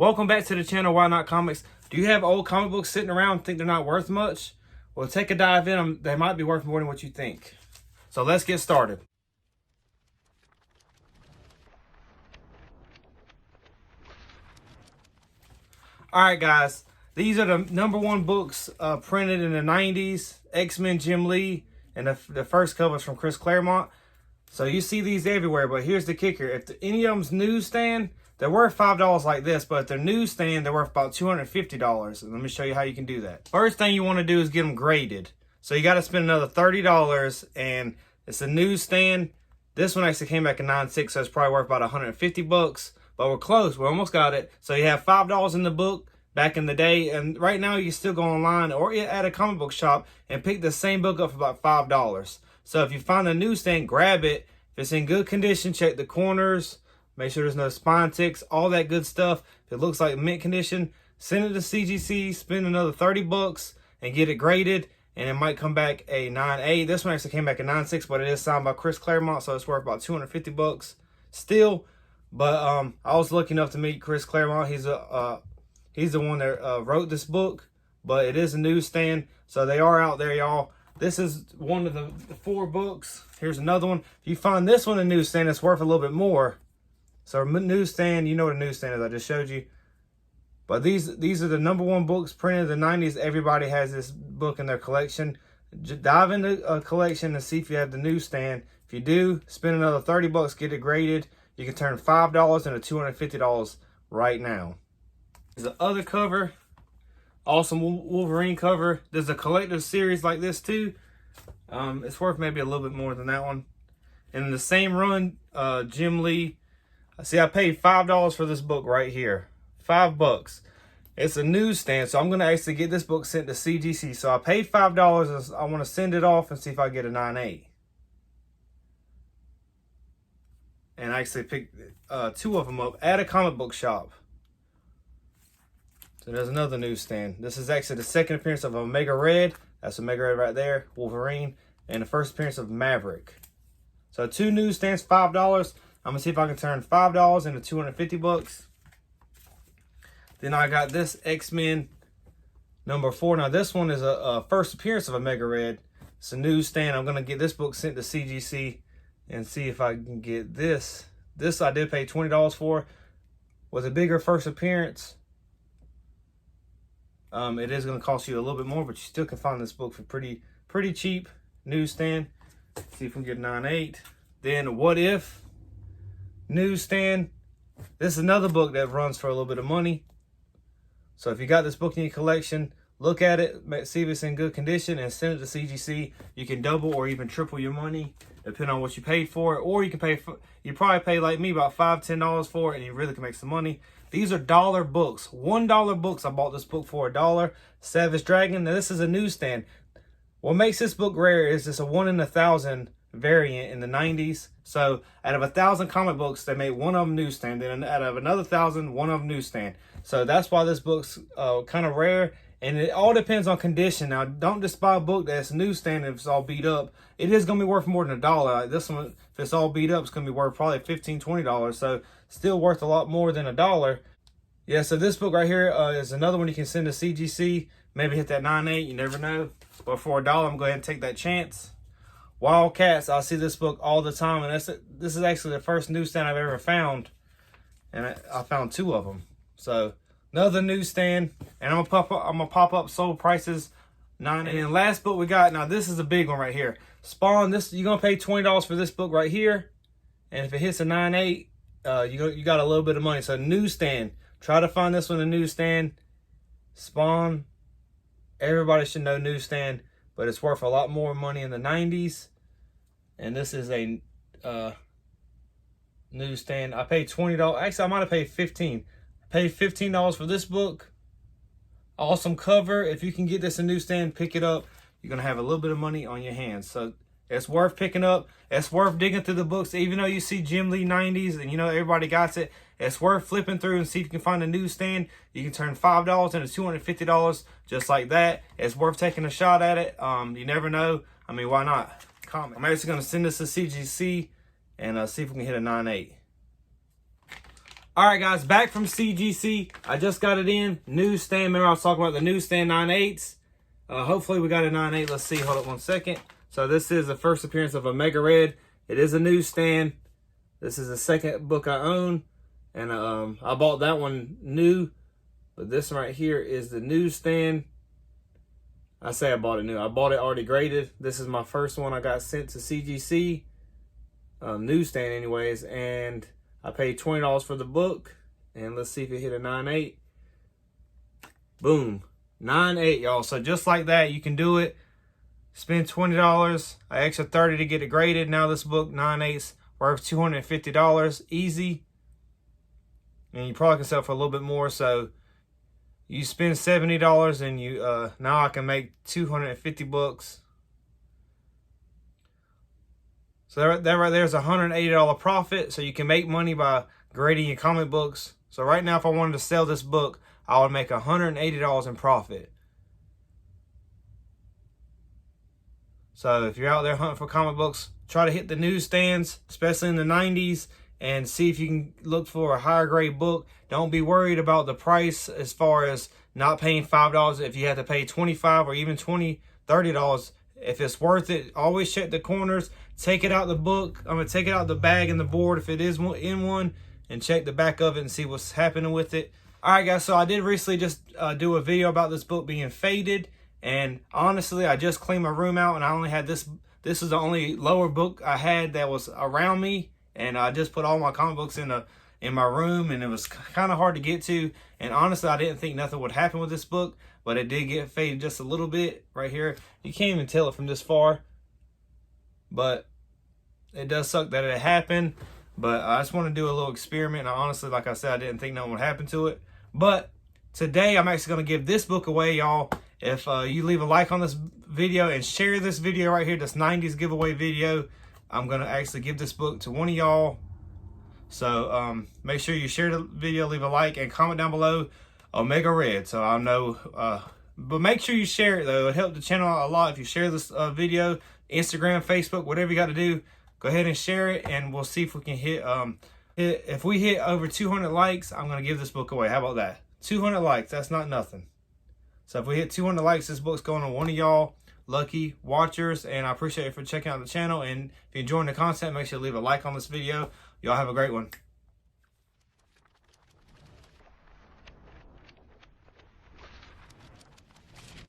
Welcome back to the channel, Why Not Comics. Do you have old comic books sitting around and think they're not worth much? Well, take a dive in them. They might be worth more than what you think. So let's get started. Alright guys, these are the #1 books printed in the 90s. X-Men Jim Lee, and the first cover is from Chris Claremont. So you see these everywhere, but here's the kicker. If any of them's newsstand, they're worth $5 like this, but if they're newsstand, they're worth about $250. And let me show you how you can do that. First thing you want to do is get them graded. So you got to spend another $30, and it's a newsstand. This one actually came back in 96, so it's probably worth about 150 bucks. But we're close. We almost got it. So you have $5 in the book back in the day, and right now you can still go online or at a comic book shop and pick the same book up for about $5. So if you find a newsstand, grab it. If it's in good condition, check the corners. Make sure there's no spine ticks, all that good stuff. If it looks like mint condition, send it to CGC, spend another 30 bucks and get it graded, and it might come back a 9.8. This one actually came back a 9.6, but it is signed by Chris Claremont, so it's worth about 250 bucks still. But I was lucky enough to meet Chris Claremont. He's the one that wrote this book, but it is a newsstand, so they are out there, y'all. This is one of the 4 books. Here's another one. If you find this one in a newsstand, it's worth a little bit more. So newsstand, you know what a newsstand is, I just showed you. But these are the #1 books printed in the 90s. Everybody has this book in their collection. Just dive into a collection and see if you have the newsstand. If you do, spend another 30 bucks, get it graded. You can turn $5 into $250 right now. There's the other cover. Awesome Wolverine cover. There's a collector's series like this too. It's worth maybe a little bit more than that one. And in the same run, Jim Lee. See, I paid $5 for this book right here. $5. It's a newsstand, so I'm going to actually get this book sent to CGC. So I paid $5. And I want to send it off and see if I get a 9.8. And I actually picked 2 of them up at a comic book shop. So there's another newsstand. This is actually the second appearance of Omega Red. That's Omega Red right there, Wolverine. And the first appearance of Maverick. So 2 newsstands, $5. I'm going to see if I can turn $5 into 250 bucks. Then I got this X-Men #4. Now this one is a first appearance of Omega Red. It's a newsstand. I'm going to get this book sent to CGC and see if I can get this. This I did pay $20 for. Was a bigger first appearance. It is going to cost you a little bit more, but you still can find this book for pretty cheap. Newsstand. See if we can get 9.8. Then What If? Newsstand. This is another book that runs for a little bit of money. So if you got this book in your collection, look at it, see if it's in good condition, and send it to CGC. You can double or even triple your money depending on what you paid for it. Or you can you probably pay like me about $5, $10 for it, and you really can make some money. These are dollar books, $1 books. I bought this book for $1. Savage Dragon. Now this is a newsstand. What makes this book rare is it's a 1 in 1,000 variant in the 90s. So out of 1,000 comic books, they made 1 of them newsstand. Then out of another 1,000, 1 of them newsstand. So that's why this book's kind of rare. And it all depends on condition. Now, don't just buy a book that's newsstand if it's all beat up. It is going to be worth more than $1. Like this one, if it's all beat up, it's going to be worth probably $15, $20. So still worth a lot more than $1. Yeah, so this book right here is another one you can send to CGC. Maybe hit that 9.8. You never know. But for $1, I'm going to go ahead and take that chance. Wildcats. I see this book all the time. And this is actually the first newsstand I've ever found. And I found 2 of them. So another newsstand, and I'm gonna pop up sold prices 9. And then last book we got, now this is a big one right here. Spawn. This you're gonna pay $20 for this book right here, and if it hits a 9.8, you got a little bit of money. So newsstand. Try to find this one in a newsstand. Spawn. Everybody should know newsstand, but it's worth a lot more money in the 90s. And this is a newsstand. I paid $20. Actually, I might have paid $15. Paid $15 for this book. Awesome cover. If you can get this in newsstand, pick it up. You're going to have a little bit of money on your hands. So it's worth picking up. It's worth digging through the books. Even though you see Jim Lee 90s and you know everybody got it, it's worth flipping through and see if you can find a newsstand. You can turn $5 into $250 just like that. It's worth taking a shot at it. You never know. I mean, why not? Comment. I'm actually going to send this to CGC and see if we can hit a 9.8. All right, guys, back from CGC. I just got it in. Newsstand. Remember I was talking about the newsstand 9/8. Hopefully we got a 9/8. Let's see. Hold up 1 second. So this is the first appearance of Omega Red. It is a newsstand. This is the second book I own. And I bought that one new. But this right here is the newsstand. I say I bought it new. I bought it already graded. This is my first one I got sent to CGC. Newsstand anyways. And I paid $20 for the book. And let's see if it hit a 9/8. Boom. 9/8, y'all. So just like that, you can do it. Spend $20. An extra $30 to get it graded. Now this book, 9/8, worth $250. Easy. And you probably can sell for a little bit more. So you spend $70 and you now I can make 250 bucks. So that right there is a $180 profit. So you can make money by grading your comic books. So right now, if I wanted to sell this book, I would make $180 in profit. So if you're out there hunting for comic books, try to hit the newsstands, especially in the 90s, and see if you can look for a higher grade book. Don't be worried about the price as far as not paying $5 if you have to pay $25 or even $20, $30. If it's worth it, always check the corners. Take it out the book. I'm going to take it out the bag and the board if it is in one, and check the back of it and see what's happening with it. All right, guys, so I did recently just do a video about this book being faded. And honestly, I just cleaned my room out and I only had this. This is the only lower book I had that was around me. And I just put all my comic books in my room, and it was kind of hard to get to. And honestly, I didn't think nothing would happen with this book, but it did get faded just a little bit right here. You can't even tell it from this far, but it does suck that it happened. But I just want to do a little experiment. And honestly, like I said, I didn't think nothing would happen to it. But today, I'm actually going to give this book away, y'all. If you leave a like on this video and share this video right here, this 90s giveaway video, I'm going to actually give this book to one of y'all. So make sure you share the video, leave a like, and comment down below Omega Red, so I'll know. But make sure you share it, though. It'll help the channel a lot if you share this video. Instagram, Facebook, whatever you got to do, go ahead and share it, and we'll see if we can hit... if we hit over 200 likes, I'm going to give this book away. How about that? 200 likes, that's not nothing. So if we hit 200 likes, this book's going to one of y'all lucky watchers, and I appreciate you for checking out the channel. And if you're enjoying the content, make sure to leave a like on this video. Y'all have a great one.